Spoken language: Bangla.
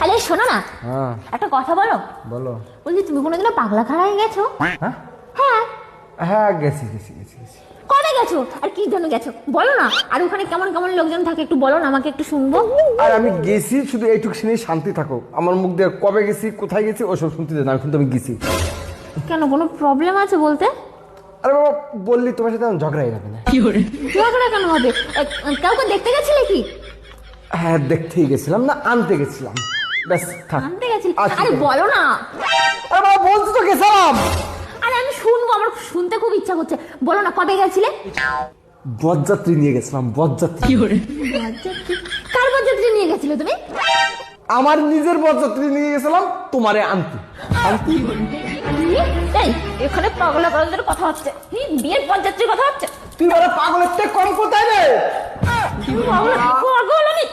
আরে শোনো না, হ্যাঁ একটা কথা বলো। বলো। বলছি তুমি কোনোদিনও পাগলাখানায় গেছো? হ্যাঁ হ্যাঁ। হ্যাঁ গেছি গেছি গেছি গেছি। কবে গেছো আর কি জন্য গেছো বলো না। আর ওখানে কেমন কেমন লোকজন থাকে একটু বলো না, আমাকে একটু শুনবো। আর আমি গেছি শুধু এইটুকু শুনে শান্তি থাকো। আমার মুখ দিয়ে কবে গেছি কোথায় গেছি ওসব শুনতে দেন, কিন্তু আমি গেছি। কেন, কোনো প্রবলেম আছে বলতে? আরে বাবা বললি তোমার সাথে আমার ঝগড়াই হবে না। ঝগড়া কেন হবে? কাউকে দেখতে গেছিলে কি? হ্যাঁ দেখতেই গেছিলাম, না আনতে গেছিলাম। ব্যাস থাক। আনতে গেছিলে? আচ্ছা। আরে বলো না। আরে বাবা বলছি তো গেছিলাম। আরে আমি শুনবো, আমার শুনতে খুব ইচ্ছা করছে। বলো না কবে গেছিলে? বরযাত্রী নিয়ে গেছিলাম, বরযাত্রী। বরযাত্রী? কার বরযাত্রী নিয়ে গেছিলে তুমি? আমার নিজের বরযাত্রী নিয়ে গেছিলাম তোমারে আনতে। এই এখানে পাগলা পাগলদের কথা হচ্ছে, বিয়ের বরযাত্রীর কথা হচ্ছে। তুই বলে পাগলের থেকে কম কোথায় রে? পাগল আমি